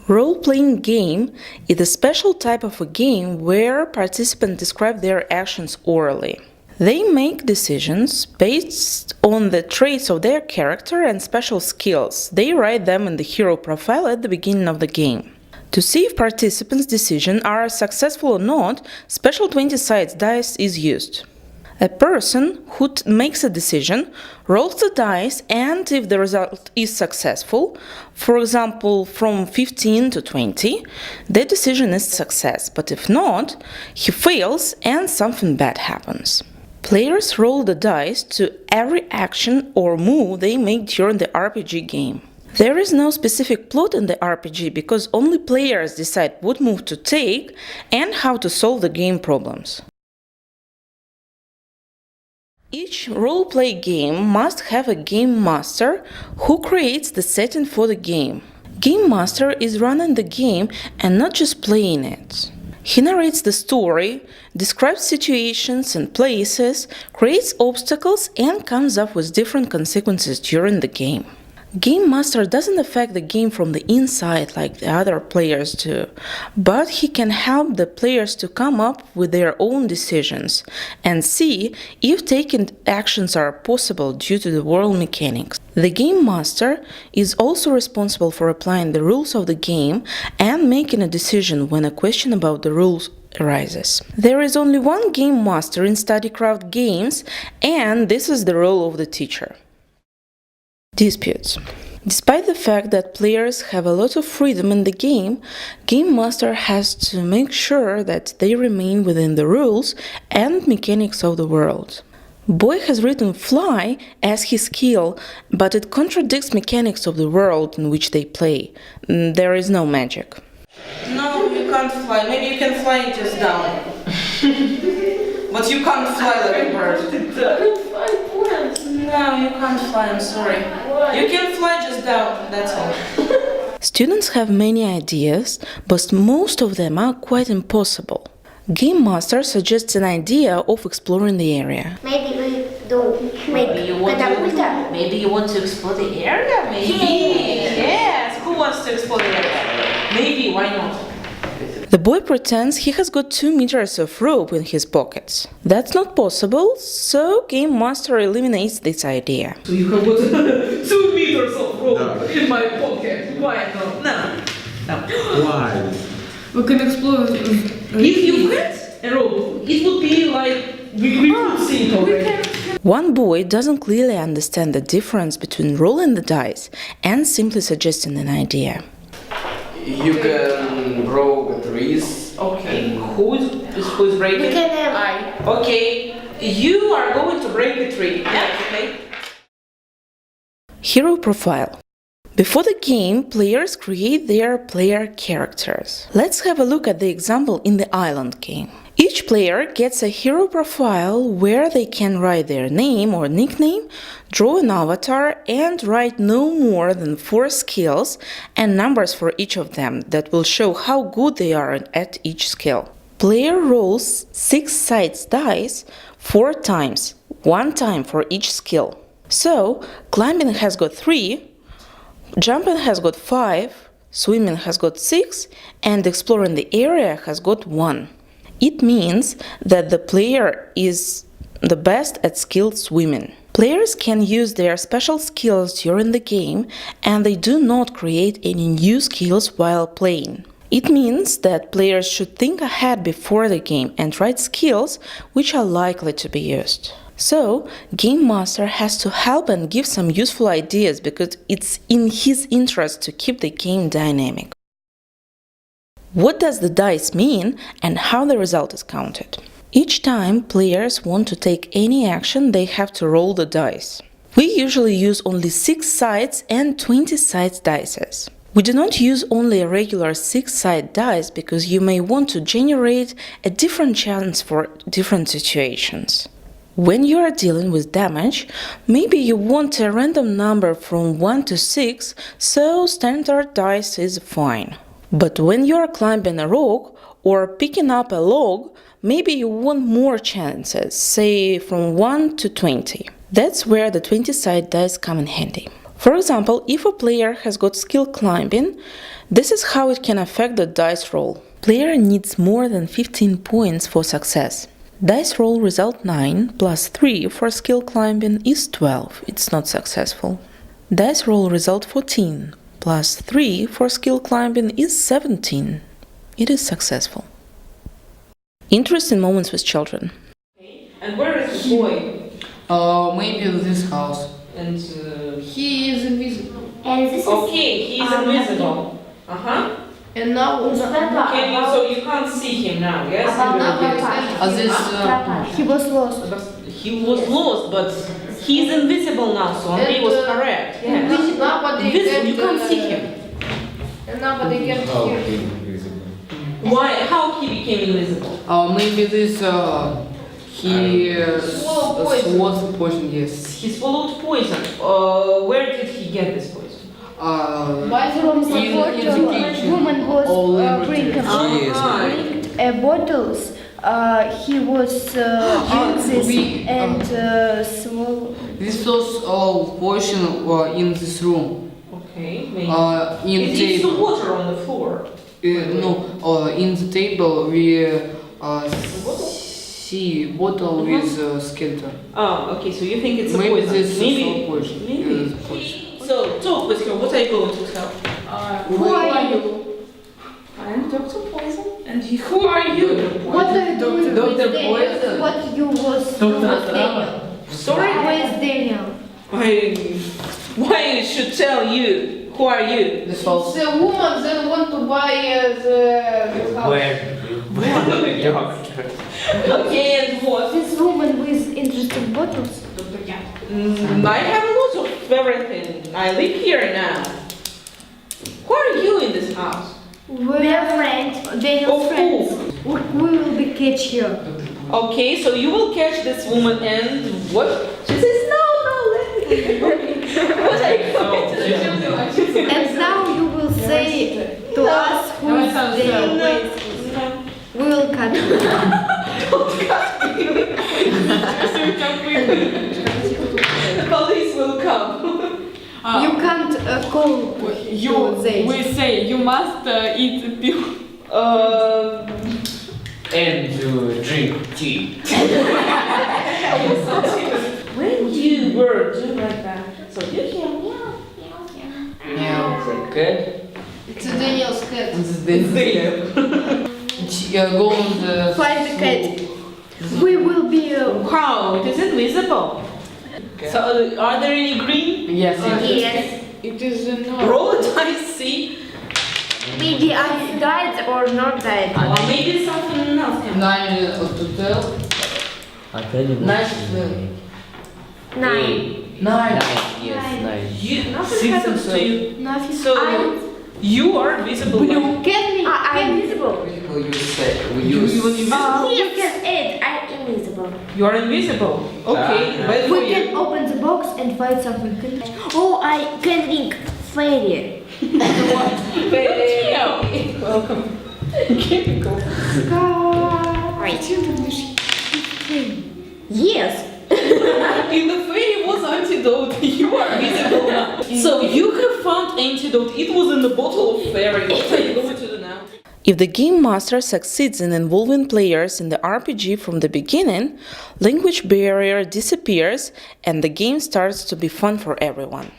Role-playing game is a special type of a game where participants describe their actions orally. They make decisions based on the traits of their character and special skills. They write them in the hero profile at the beginning of the game. To see if participants' decisions are successful or not, special 20-sided dice is used. A person who makes a decision rolls the dice, and if the result is successful, for example from 15 to 20, the decision is a success, but if not, he fails and something bad happens. Players roll the dice to every action or move they make during the RPG game. There is no specific plot in the RPG because only players decide what move to take and how to solve the game problems. Each role-play game must have a game master who creates the setting for the game. Game master is running the game and not just playing it. He narrates the story, describes situations and places, creates obstacles, and comes up with different consequences during the game. Game master doesn't affect the game from the inside like the other players do, but he can help the players to come up with their own decisions and see if taking actions are possible due to the world mechanics. The game master is also responsible for applying the rules of the game and making a decision when a question about the rules arises. There is only one game master in StudyCraft games, and this is the role of the teacher. Disputes. Despite the fact that players have a lot of freedom in the game, Game Master has to make sure that they remain within the rules and mechanics of the world. Boy has written fly as his skill, but it contradicts mechanics of the world in which they play. There is no magic. No, you can't fly. Maybe you can fly just down. But you can't fly like a bird. No, you can't fly, I'm sorry. You can fly just down, that's all. Students have many ideas, but most of them are quite impossible. Game Master suggests an idea of exploring the area. Maybe we do Maybe you want to explore the area? Maybe. Yes, who wants to explore the area? Maybe, why not? The boy pretends he has got 2 meters of rope in his pockets. That's not possible, so Game Master eliminates this idea. So you have got 2 meters of rope in my pocket. Why not? No. Why? We can explore. If you had a rope, it would be like we could see it already. One boy doesn't clearly understand the difference between rolling the dice and simply suggesting an idea. You can break trees. Okay, who's breaking? We can have Okay, you are going to break the tree. Yeah, okay. Hero profile. Before the game, players create their player characters. Let's have a look at the example in the island game. Each player gets a hero profile where they can write their name or nickname, draw an avatar, and write no more than 4 skills and numbers for each of them that will show how good they are at each skill. Player rolls 6-sided dice 4 times, 1 time for each skill. So, climbing has got 3, jumping has got 5, swimming has got 6, and exploring the area has got 1. It means that the player is the best at skilled swimming. Players can use their special skills during the game, and they do not create any new skills while playing. It means that players should think ahead before the game and write skills which are likely to be used. So, Game Master has to help and give some useful ideas because it's in his interest to keep the game dynamic. What does the dice mean and how the result is counted? Each time players want to take any action, they have to roll the dice. We usually use only 6 sides and 20-sided dice. We do not use only a regular 6-sided dice because you may want to generate a different chance for different situations. When you are dealing with damage, maybe you want a random number from 1 to 6, so standard dice is fine. But when you are climbing a rock or picking up a log, maybe you want more chances, say from 1 to 20. That's where the 20-sided dice come in handy. For example, if a player has got skill climbing, this is how it can affect the dice roll. Player needs more than 15 points for success. Dice roll result 9 plus 3 for skill climbing is 12. It's not successful. Dice roll result 14 plus 3 for skill climbing is 17. It is successful. Interesting moments with children. And where is the boy? Maybe this house. And He is invisible. And this is okay, he's invisible. And now So you can't see him now, yes? he was lost. He was lost, but he's invisible now, so Andrei was correct. Yes. Invisible, you can't see him. And nobody can hear him. Why? How he became invisible? Maybe this he swallowed poison. Yes. He swallowed poison. Where did he get this poison? From the bottle, woman was bringing bottles. He was using and swallowed. This was poison in this room. Okay, maybe. In Is it table. water on the floor? No, in the table we see bottle with skeleton. Oh, okay, so you think it's a Maybe poison? this Maybe. is poison. Maybe. Yeah, it's poison. So, talk with her. What are you going to tell? Who are you? I'm Dr. Poison. And who are you? What are you doing Dr. with Daniel? Poison. What you was doing with Daniel? Sorry? Where is Daniel? Why I should tell you? Who are you? This false. The woman that want to buy the house. Okay, and what? This woman with interesting bottles. I have lots of everything. I live here now. Who are you in this house? We are friends, Daniel's Of friends. who? We will be catch here. Okay, so you will catch this woman and what? She says, no, let me. What are you going to do? And now you will say to us who is Daniel. We will cut you. The police will come. You can't call We say you must eat the pill. And drink tea. When you were doing like that, so you hear Yeah. Good. It's a Daniel's cat. Go on the find the cat. We will be. how? It is invisible. So are there any green? Yes. Yes. It is no. Roll a dice, see? Maybe I died or not died. Or maybe something else can. 9 to 12. 9 to 12. 9. 9. Yes, nice. You, nothing 6 happens and to you. Nothing. So you are visible. Like, I'm invisible. You say we use. You can add. I'm invisible. you are invisible. Okay, but for We you. can open the box and find something. Oh, I can drink fairy. Welcome. Yes. In the fairy was antidote. You are visible now. So you have found antidote. It was in the bottle of fairy. What are you going to do now? If the game master succeeds in involving players in the RPG from the beginning, language barrier disappears and the game starts to be fun for everyone.